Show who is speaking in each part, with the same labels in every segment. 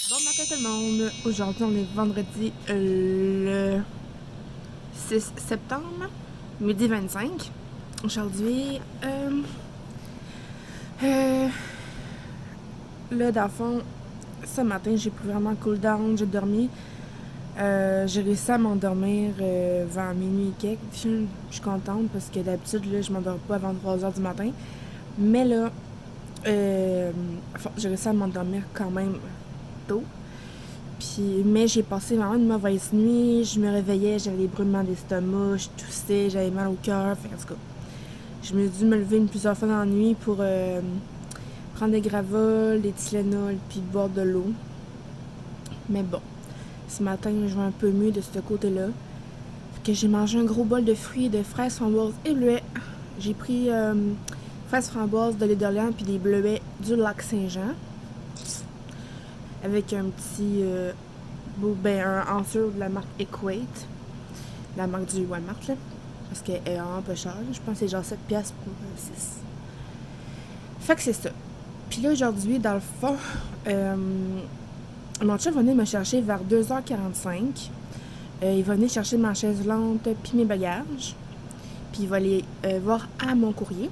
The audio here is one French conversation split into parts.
Speaker 1: Bon matin tout le monde! Aujourd'hui on est vendredi le 6 septembre, midi 25. Aujourd'hui, là dans le fond, ce matin j'ai pris vraiment cool down, j'ai dormi. J'ai réussi à m'endormir vers minuit et quelques. Je suis contente parce que d'habitude là je m'endors pas avant 3h du matin. Mais là, j'ai réussi à m'endormir quand même tôt. Puis, mais j'ai passé vraiment une mauvaise nuit. Je me réveillais, j'avais des brûlements d'estomac, je toussais, j'avais mal au cœur. En tout cas, je me suis dû me lever plusieurs fois dans la nuit pour prendre des gravols, des Tylenol, puis boire de l'eau. Mais bon, ce matin, je vais un peu mieux de ce côté-là. Que j'ai mangé un gros bol de fruits, de fraises, framboises et bleuets. J'ai pris fraises, framboises, de lait d'Orléans, puis des bleuets du lac Saint-Jean. Avec un petit un answer de la marque Equate, la marque du Walmart là, parce qu'elle est vraiment pas chère, je pense que c'est genre 7$ pour 6. Fait que c'est ça. Puis là aujourd'hui dans le fond, mon chef venait me chercher vers 2h45. Il va venir chercher ma chaise lente puis mes bagages, puis il va aller voir à mon courrier,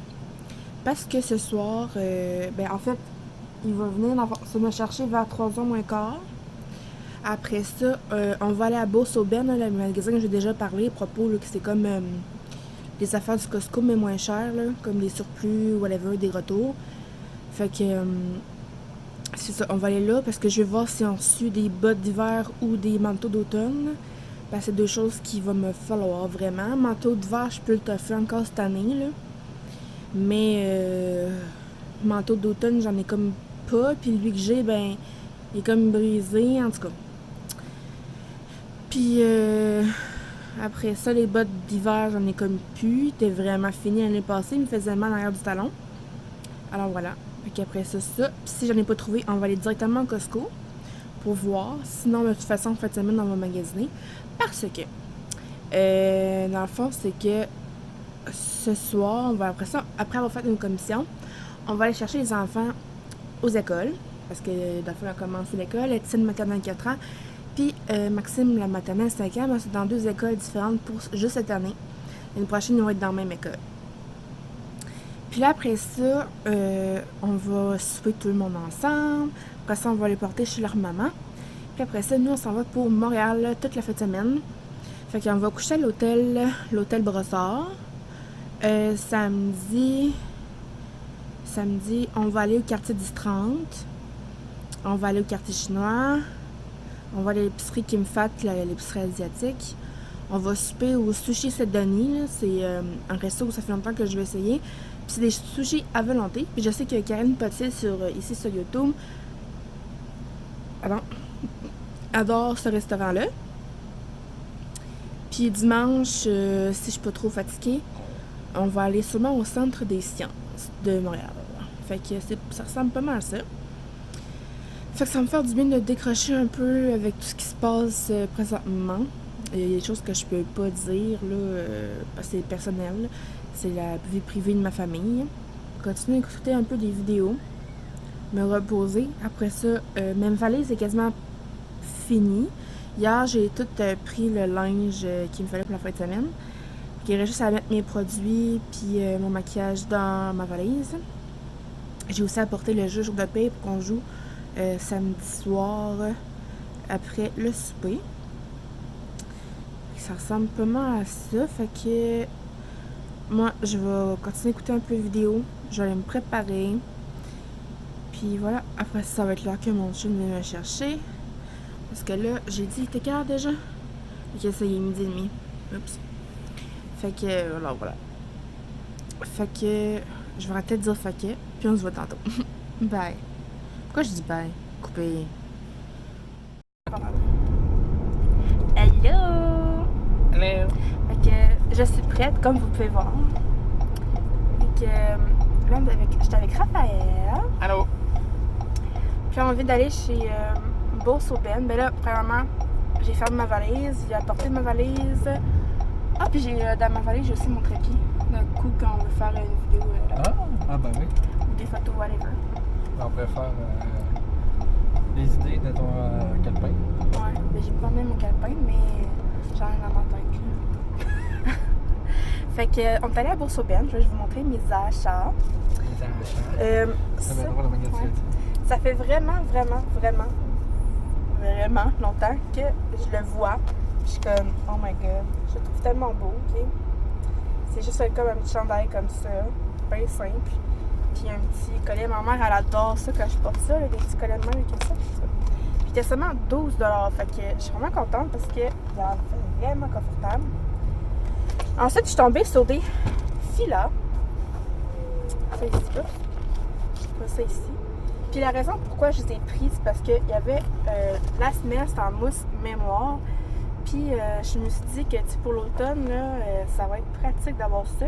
Speaker 1: parce que ce soir en fait il va venir me chercher vers 3h moins quart. Après ça, on va aller à Beauce-Aubaine, le magasin que j'ai déjà parlé à propos, là, que c'est comme des affaires du Costco, mais moins chères, là, comme des surplus, whatever, des retours. Fait que c'est ça, on va aller là parce que je vais voir si on suit des bottes d'hiver ou des manteaux d'automne. Parce que c'est deux choses qu'il va me falloir vraiment. Manteau d'hiver, je peux le toffer encore cette année, là. Mais manteau d'automne, j'en ai comme pas. Puis lui que j'ai, ben, il est comme brisé, en tout cas. Puis après ça, les bottes d'hiver, j'en ai comme plus. C'était vraiment fini l'année passée. Il me faisait mal en arrière du talon. Alors voilà. Fait qu'après ça, ça. Puis si j'en ai pas trouvé, on va aller directement au Costco pour voir. Sinon, de toute façon, en fin de semaine, on va magasiner. Parce que, dans le fond, c'est que ce soir, on va après avoir fait une commission, on va aller chercher les enfants aux écoles. Parce que, dans le fond, on a commencé l'école. Étienne maternelle 4 ans. Puis Maxime, la maternelle 5 ans, c'est dans deux écoles différentes pour juste cette année. L'année prochaine, ils vont être dans la même école. Puis là, après ça, on va souper tout le monde ensemble. Après ça, on va les porter chez leur maman. Puis après ça, nous, on s'en va pour Montréal là, toute la fin de semaine. Fait qu'on va coucher à l'hôtel Brossard. Samedi, on va aller au quartier 10-30. On va aller au quartier chinois. On va aller à l'épicerie Kim Fat, l'épicerie asiatique. On va souper au Sushi Saint-Denis. C'est un resto où ça fait longtemps que je vais essayer. Puis c'est des sushis à volonté. Puis je sais que Karine Potier ici sur YouTube adore ce restaurant-là. Puis dimanche, si je suis pas trop fatiguée, on va aller sûrement au Centre des sciences de Montréal. Fait que ça ressemble pas mal à ça. Fait que ça va me faire du bien de décrocher un peu avec tout ce qui se passe présentement. Il y a des choses que je peux pas dire, là, parce que c'est personnel. C'est la vie privée de ma famille. Continuer à écouter un peu des vidéos. Me reposer. Après ça, même valise est quasiment finie. Hier, j'ai tout pris le linge qu'il me fallait pour la fin de semaine. Il reste juste à mettre mes produits puis mon maquillage dans ma valise. J'ai aussi apporté le jeu jour de paix pour qu'on joue samedi soir après le souper. Ça ressemble pas mal à ça. Fait que moi, je vais continuer à écouter un peu de vidéos. Je vais aller me préparer. Puis voilà, après ça va être l'heure que mon chien vient me chercher. Parce que là, j'ai dit, t'es quelle heure déjà? Ok, ça y est, 12h30. Oups. Fait que, voilà. Fait que, je vais peut-être dire fait que, puis on se voit tantôt. Bye. Pourquoi je dis bye? Coupé. Hello!
Speaker 2: Hello!
Speaker 1: Fait que, je suis prête, comme vous pouvez voir. Fait que, là, j'étais avec Raphaël.
Speaker 2: Allô?
Speaker 1: Puis on vient d'aller chez Beauce-Aubaine. Ben là, premièrement, j'ai fermé ma valise, j'ai apporté ma valise. Ah, puis dans ma valise, j'ai aussi mon trépied. D'un coup, quand on veut faire une vidéo.
Speaker 2: Ben oui.
Speaker 1: Ou des photos, whatever.
Speaker 2: On pourrait faire les idées de ton calepin.
Speaker 1: Ouais, ben j'ai pas mis mon calepin, mais j'en ai dans ma tête. Là. Fait que, on est allé à Bourse Aubaine, je vais vous montrer mes achats.
Speaker 2: Les achats. Ça va droit de magasin.
Speaker 1: Ça fait vraiment longtemps que je le vois. Je suis comme, oh my god, je le trouve tellement beau, ok? C'est juste comme un petit chandail comme ça, bien simple. Puis un petit collet. Ma mère, elle adore ça quand je porte ça, là, des petits collets de main avec ça. Puis c'était seulement 12 $. Fait que je suis vraiment contente parce qu'il est vraiment confortable. Ensuite, je suis tombée sur des filas. Ça ici, là. Ça ici. Puis la raison pourquoi je les ai pris, c'est parce qu'il y avait la semelle, c'était en mousse mémoire. Puis je me suis dit que pour l'automne, ça va être pratique d'avoir ça.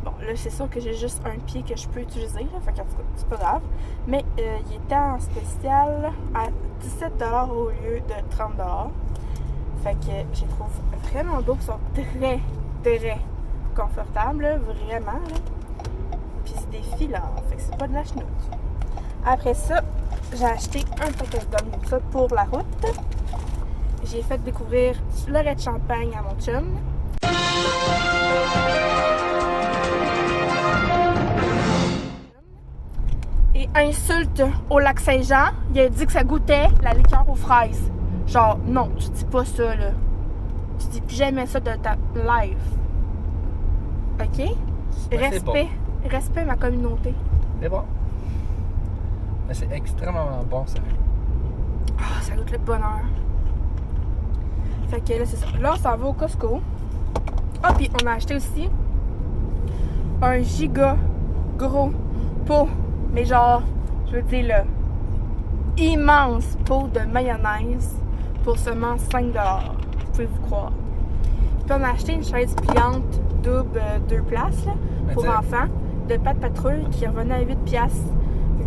Speaker 1: Bon, là, c'est sûr que j'ai juste un pied que je peux utiliser, là, fait que c'est pas grave. Mais il était en spécial à 17 $ au lieu de 30 $. Fait que je les trouve vraiment beaux, ils sont très confortables, là, vraiment. Là. Puis c'est des filets, fait que c'est pas de la chenoute. Après ça, j'ai acheté un paquet de gommes comme ça pour la route. J'ai fait découvrir le lait de champagne à mon chum. Et insulte au lac Saint-Jean, il a dit que ça goûtait la liqueur aux fraises. Genre, non, tu dis pas ça, là. Tu dis plus jamais ça de ta live. OK?
Speaker 2: Ouais,
Speaker 1: Respect ma communauté.
Speaker 2: C'est bon. Mais c'est extrêmement bon, ça.
Speaker 1: Ah, ça goûte le bonheur. Fait que là, c'est ça. Là, on s'en va au Costco. Ah, puis on a acheté aussi un giga gros pot. Mais genre, je veux dire, là, immense pot de mayonnaise pour seulement 5 $. Vous pouvez vous croire. Puis on a acheté une chaise pliante double 2 places là, pour enfants de Pat Patrouille qui revenait à 8 $.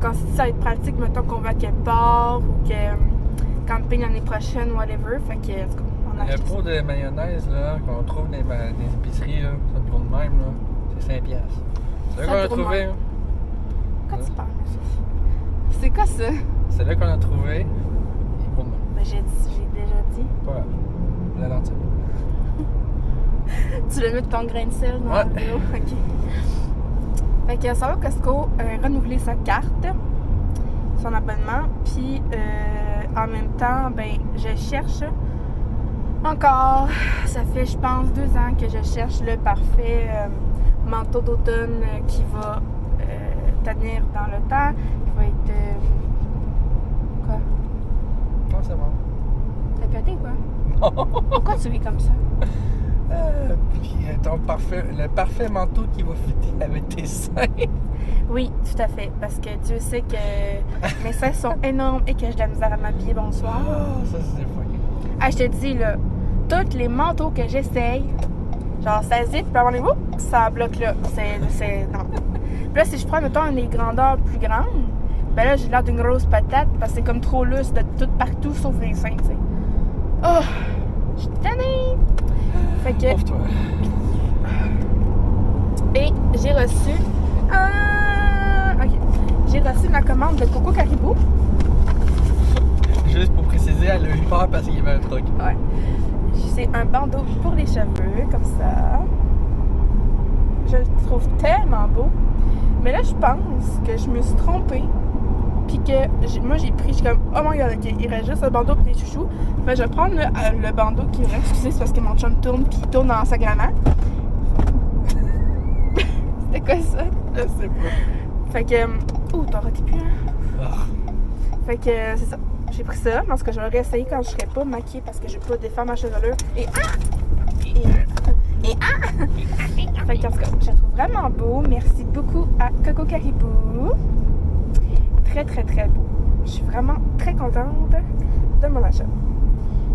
Speaker 1: Quand ça va être pratique, mettons qu'on va à quelque part ou que camping l'année prochaine, whatever. Fait que, on a acheté
Speaker 2: le pot de mayonnaise là, qu'on trouve dans les épiceries, là, ça me de même, là, c'est 5 $. C'est là qu'on a trouvé. Hein?
Speaker 1: Quand tu parles? C'est quoi ça?
Speaker 2: C'est là qu'on a trouvé. Il vaut de même.
Speaker 1: Ben, j'ai déjà dit.
Speaker 2: Pas grave. La lentille.
Speaker 1: Tu le mets de ton grain de sel dans la vidéo? OK. Fait que ça va au Costco renouveler sa carte, son abonnement, puis en même temps, ben je cherche encore, ça fait je pense 2 ans que je cherche le parfait manteau d'automne qui va tenir dans le temps, qui va être... quoi?
Speaker 2: Non, c'est bon.
Speaker 1: T'as pété quoi?
Speaker 2: Non!
Speaker 1: Pourquoi tu vis comme ça?
Speaker 2: Puis le parfait manteau qui va fitter avec tes seins.
Speaker 1: Oui, tout à fait. Parce que Dieu sait que mes seins sont énormes et que j'ai de la misère à m'habiller. Bonsoir.
Speaker 2: Oh, ça c'est fucké.
Speaker 1: Ah, je te dis, là, tous les manteaux que j'essaye, genre ça hésite, puis avant les mots, ça bloque là. Non. Puis là, si je prends, mettons, des grandeurs plus grandes, ben là, j'ai l'air d'une grosse patate parce que c'est comme trop lousse de tout partout sauf les seins, tu sais. Oh! Je suis tannée! Fait que...
Speaker 2: Pauvre toi.
Speaker 1: Et j'ai reçu... OK. J'ai reçu ma commande de Coco Caribou.
Speaker 2: Juste pour préciser, elle a eu peur parce qu'il y avait un truc.
Speaker 1: Ouais. C'est un bandeau pour les cheveux, comme ça. Je le trouve tellement beau. Mais là, je pense que je me suis trompée. Puis que moi, j'ai pris, je suis comme, oh my god, ok, il reste juste un bandeau pour les chouchous. Fait je vais prendre le bandeau qui me reste. Excusez, c'est parce que mon chum tourne, puis il tourne en sacrament. C'était quoi ça?
Speaker 2: Je sais pas.
Speaker 1: Fait que, oh, t'en raté plus un.
Speaker 2: Ah.
Speaker 1: Fait que, c'est ça. J'ai pris ça, parce que je vais réessayer quand je serai pas maquillée parce que je vais pas défaire ma chevelure. Et Fait qu'en tout cas, je la trouve vraiment beau. Merci beaucoup à Coco Caribou. Très beau. Je suis vraiment très contente de mon achat.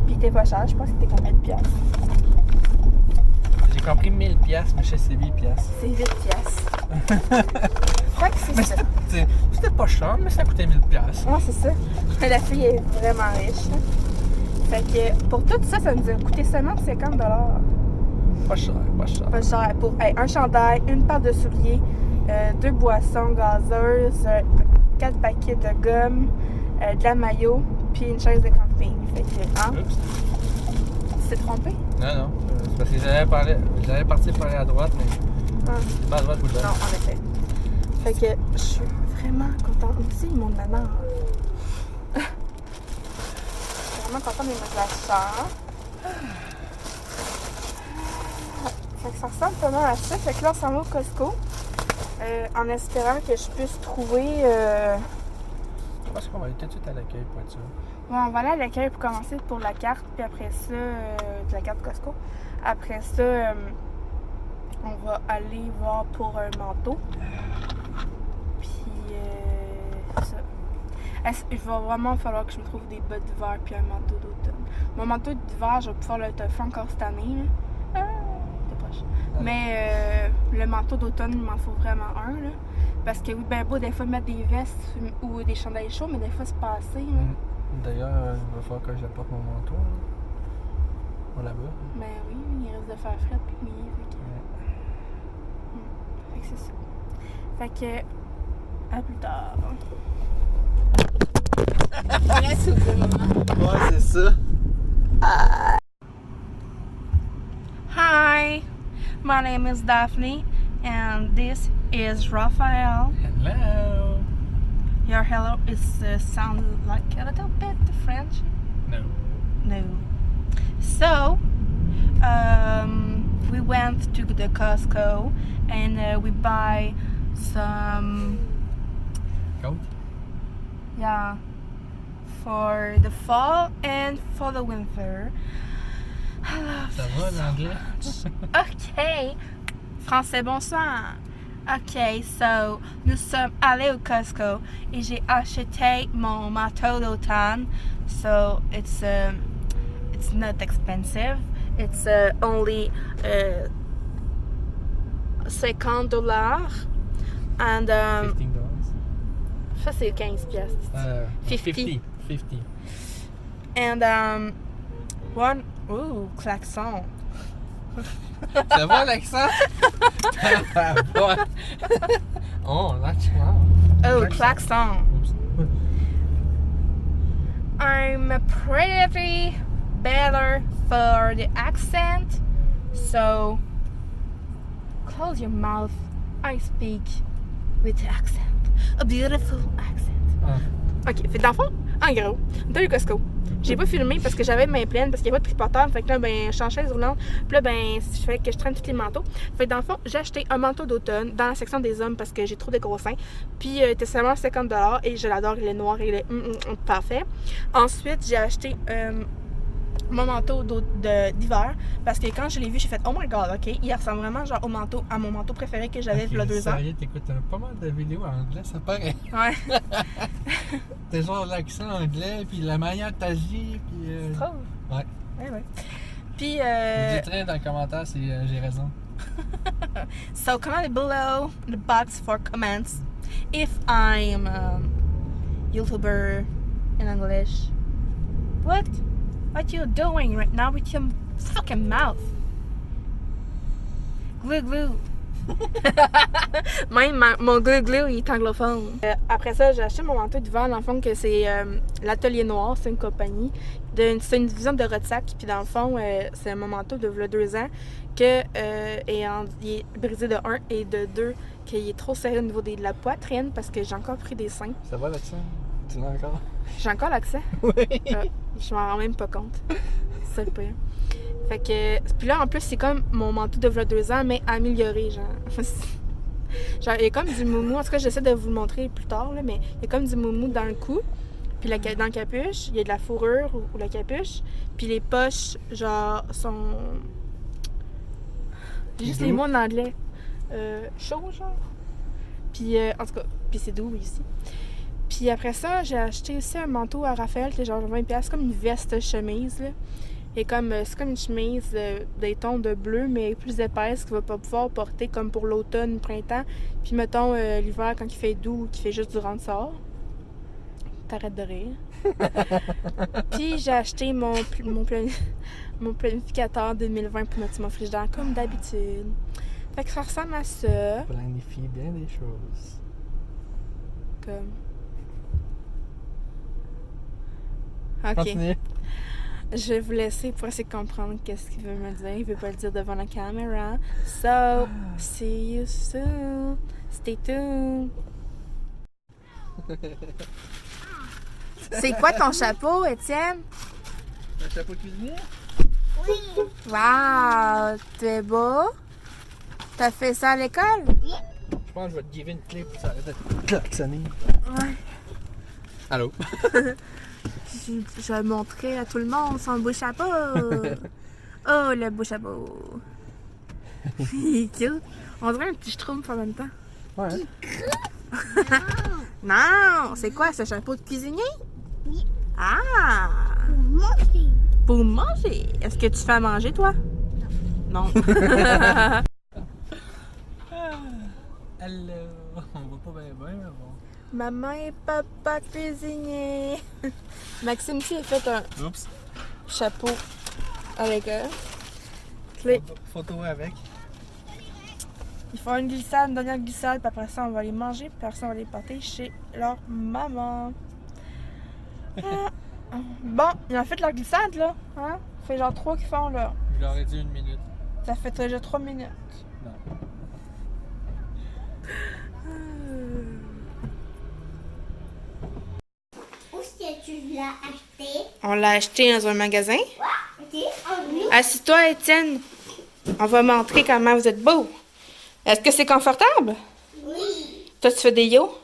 Speaker 1: Puis t'es pas cher, je pense que t'es combien de piastres?
Speaker 2: J'ai compris 1000 $, mais je sais 8 $.
Speaker 1: C'est 8 piastres. Fait que c'est ça.
Speaker 2: C'était pas cher, mais ça coûtait 1000 $.
Speaker 1: Ouais, c'est ça. La fille est vraiment riche. Fait que pour tout ça, ça nous a coûté seulement 50 $.
Speaker 2: Pas cher.
Speaker 1: Pas cher. Pour un chandail, une paire de souliers, 2 boissons gazeuses, 4 paquets de gomme, de la maillot, puis une chaise de camping. Fait que, hein?
Speaker 2: Oups.
Speaker 1: Tu t'es trompé?
Speaker 2: Non. C'est parce que j'avais parti pour aller à droite, mais
Speaker 1: Ah.
Speaker 2: c'est pas à droite ou à
Speaker 1: Non,
Speaker 2: droite.
Speaker 1: en effet. Fait que je suis vraiment contente. Aussi, ils montent maintenant. Je suis vraiment contente des matchs d'achat. Fait que ça ressemble pas mal à ça. Fait que là, on s'en va au Costco. En espérant que je puisse trouver...
Speaker 2: Je pense qu'on va aller tout de suite à l'accueil pour être sûr.
Speaker 1: Ouais, on va aller à l'accueil pour commencer pour la carte, puis après ça, la carte Costco. Après ça, on va aller voir pour un manteau. Puis ça. Il va vraiment falloir que je me trouve des bottes d'hiver puis un manteau d'automne. Mon manteau d'hiver, je vais pouvoir le faire encore cette année. Là. T'es proche. Mais le manteau d'automne, il m'en faut vraiment un. Là. Parce que oui, ben beau des fois mettre des vestes ou des chandails chauds, mais des fois c'est pas assez. Là.
Speaker 2: D'ailleurs, il va falloir que j'apporte mon manteau. Là-bas.
Speaker 1: Ben oui, il risque de faire frais puis mouillé. Fait que c'est ça. Fait que, à plus tard. Reste au bon moment.
Speaker 2: Ouais, c'est ça.
Speaker 1: Hi, my name is Daphne and this is Raphael.
Speaker 2: Hello.
Speaker 1: Your hello is sound like a little bit French. No. So, we went to the Costco and we buy some,
Speaker 2: Coat?
Speaker 1: yeah, for the fall and for the winter. I love
Speaker 2: Ça va l'anglais?
Speaker 1: OK. Français, bonsoir. OK, so, nous sommes allés au Costco et j'ai acheté mon manteau d'automne. So, it's not expensive. It's only $50. And,
Speaker 2: $15.
Speaker 1: ça, c'est 15 piastres. 50.
Speaker 2: 50.
Speaker 1: And, one, ooh, klaxon.
Speaker 2: Ça va l'accent? Oh, that's wow.
Speaker 1: Oh, klaxon.
Speaker 2: Oops.
Speaker 1: I'm pretty better for the accent, so close your mouth. I speak with accent. A beautiful accent.
Speaker 2: Ah.
Speaker 1: Ok, fait dans le fond, en gros, dans le Costco. J'ai pas filmé parce que j'avais mes pleines, parce qu'il n'y a pas de tripoteur. Fait que là, ben, je suis en chaise roulante. Puis là, ben, je fais que je traîne tous les manteaux. Fait que dans le fond, j'ai acheté un manteau d'automne dans la section des hommes parce que j'ai trop de gros seins. Puis, il était seulement $50 et je l'adore. Il est noir et il est parfait. Ensuite, j'ai acheté mon manteau d'hiver parce que quand je l'ai vu, j'ai fait oh my god, ok, il ressemble vraiment genre à mon manteau préféré que j'avais il y a 2 ans.
Speaker 2: Sérieux, t'écoutes pas mal de vidéos en anglais, ça paraît.
Speaker 1: Ouais.
Speaker 2: T'as genre l'accent anglais, puis la manière de t'agir, puis.
Speaker 1: Trop.
Speaker 2: Ouais.
Speaker 1: Ouais. Puis.
Speaker 2: Dites-le dans les commentaires si j'ai raison.
Speaker 1: So comment below the box for comments if I'm a YouTuber in English. What you doing right now with your fucking mouth? Glue. Même mon glue il est anglophone. Après ça, j'ai acheté mon manteau d'hiver. Dans le fond, que c'est l'Atelier Noir, c'est une compagnie. C'est une division de Rotsac. Puis dans le fond, c'est mon manteau de 2 ans que il est brisé de 1 et de 2, qu'il est trop serré au niveau de la poitrine parce que j'ai encore pris des seins.
Speaker 2: Ça va l'accent? Tu l'as encore?
Speaker 1: J'ai encore l'accent?
Speaker 2: Oui.
Speaker 1: Je m'en rends même pas compte. C'est le pire. Fait que. Puis là, en plus, c'est comme mon manteau de 2 ans, mais amélioré, genre. Genre, il y a comme du moumou. En tout cas, j'essaie de vous le montrer plus tard, là, mais il y a comme du moumou dans le cou. Puis dans la capuche, il y a de la fourrure ou la capuche. Puis les poches, genre, sont. J'ai juste les mots en anglais. Chaud, genre. Puis, en tout cas, puis c'est doux ici. Puis après ça, j'ai acheté aussi un manteau à Raphaël, qui est genre 20$. C'est comme une veste chemise, là. Et c'est comme une chemise des tons de bleu, mais plus épaisse, qu'il va pas pouvoir porter comme pour l'automne, printemps. Puis mettons l'hiver, quand il fait doux, qu'il fait juste du ressort. T'arrêtes de rire. Puis j'ai acheté mon planificateur 2020 pour mettre sur mon frigidaire, comme d'habitude. Fait que ça ressemble à ça.
Speaker 2: Planifie bien des choses.
Speaker 1: Comme... Ok.
Speaker 2: Continue.
Speaker 1: Je vais vous laisser pour essayer de comprendre qu'est-ce qu'il veut me dire. Il veut pas le dire devant la caméra. So, see you soon. Stay tuned. C'est quoi ton chapeau, Étienne?
Speaker 2: Un chapeau de cuisinier?
Speaker 1: Wow, t'es beau. T'as fait ça à l'école?
Speaker 2: Je pense que je vais te give une clé pour que ça arrête de klaxonner.
Speaker 1: Ouais.
Speaker 2: Allô?
Speaker 1: Je vais montrer à tout le monde son beau chapeau. Oh, le beau chapeau. Il est cute. On dirait un petit schtroumpf en même temps.
Speaker 2: Ouais.
Speaker 1: Non, c'est quoi ce chapeau de cuisinier?
Speaker 3: Oui.
Speaker 1: Ah!
Speaker 3: Manger.
Speaker 1: Pour manger. Est-ce que tu fais à manger, toi? Non.
Speaker 2: Allô? On va pas bien, mais bon.
Speaker 1: Maman et papa cuisinier. Maxime aussi a fait un
Speaker 2: Oups.
Speaker 1: chapeau à l'école. Puis là,
Speaker 2: Photo avec.
Speaker 1: ils font une glissade, une dernière glissade, puis après ça, on va les manger, puis après ça, on va les porter chez leur maman. Ah. Bon, ils ont fait leur glissade, là. Hein? Ça fait genre 3 qu'ils font, là.
Speaker 2: Je leur ai dit 1 minute.
Speaker 1: Ça fait déjà 3 minutes.
Speaker 2: Non.
Speaker 3: Où est-ce que tu l'as acheté?
Speaker 1: On l'a acheté dans un magasin.
Speaker 3: Ok, en nous.
Speaker 1: Assis-toi, Étienne. On va montrer comment vous êtes beau. Est-ce que c'est confortable?
Speaker 3: Oui.
Speaker 1: Toi, tu fais des yo?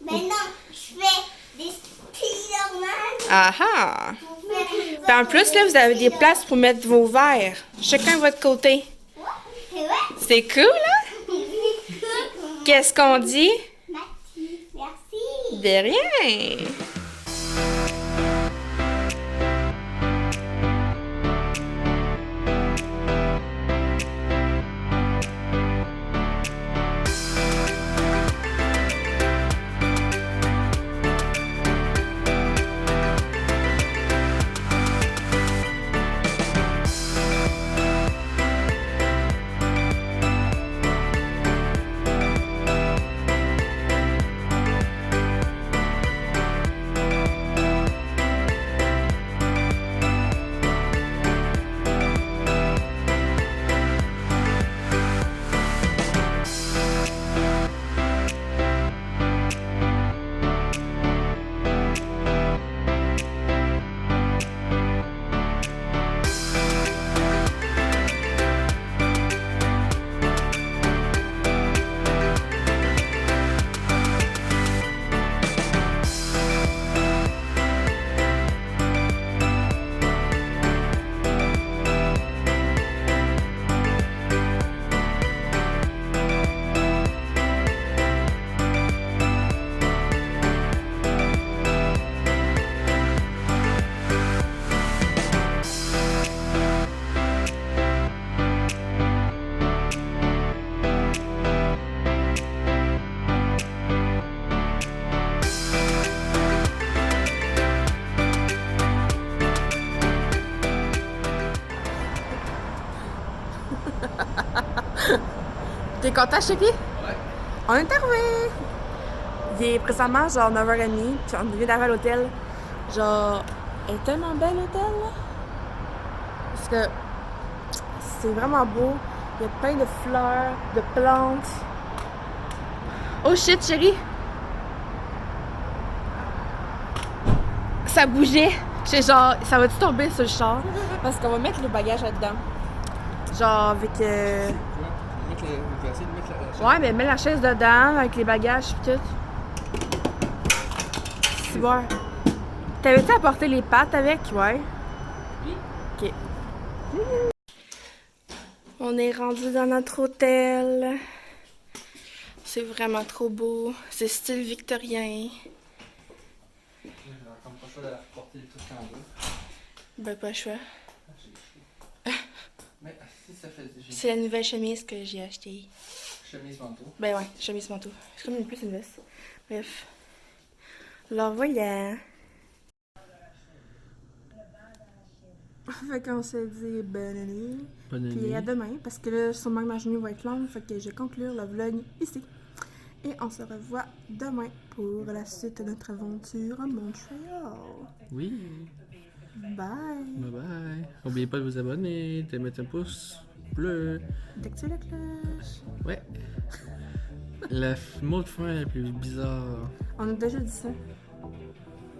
Speaker 3: Mais non, je fais des skis normales.
Speaker 1: Ah ah!
Speaker 3: Pour faire les
Speaker 1: Puis en plus, là, vous avez des places pour mettre vos verres. Chacun de votre côté.
Speaker 3: C'est vrai?
Speaker 1: C'est cool, hein? Qu'est-ce qu'on dit?
Speaker 3: Merci.
Speaker 1: De rien! T'es content, Chérie?
Speaker 2: Ouais.
Speaker 1: On est arrivé! Il est présentement genre 9h30, puis on vient d'arriver à l'hôtel. Genre, elle est tellement belle l'hôtel, là. Parce que c'est vraiment beau. Il y a plein de fleurs, de plantes. Oh shit, chérie! Ça bougeait. J'étais genre, ça va-tu tomber sur le char? Parce qu'on va mettre le bagage là-dedans. Genre avec.
Speaker 2: Tu vois, je vais essayer de mettre la
Speaker 1: Ouais, mais mets la chaise dedans avec les bagages et tout. C'est bon. T'avais-tu apporté les pattes avec? Ouais.
Speaker 2: Oui.
Speaker 1: Ok. On est rendu dans notre hôtel. C'est vraiment trop beau. C'est style victorien.
Speaker 2: J'ai comme pas le choix de porter les trucs en bas.
Speaker 1: Ben, pas le choix.
Speaker 2: Mais si ça fait. J'ai
Speaker 1: C'est la nouvelle chemise que j'ai achetée.
Speaker 2: chemise manteau.
Speaker 1: Ben ouais, chemise manteau. C'est comme plus une veste. Bref. Alors voilà. Fait qu'on s'est dit bonne nuit.
Speaker 2: Bonne
Speaker 1: Puis à demain, parce que là, sûrement que ma journée va être longue, fait que je vais conclure le vlog ici. Et on se revoit demain pour la suite de notre aventure à Montréal.
Speaker 4: Oui.
Speaker 1: Bye!
Speaker 4: Bye bye. N'oubliez pas de vous abonner, de mettre un pouce bleu.
Speaker 1: D'activer la cloche.
Speaker 4: Ouais. Le mot de fin le plus bizarre.
Speaker 1: On a déjà dit ça.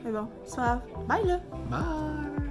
Speaker 1: Mais bon, c'est pas grave. Bye là!
Speaker 4: Bye.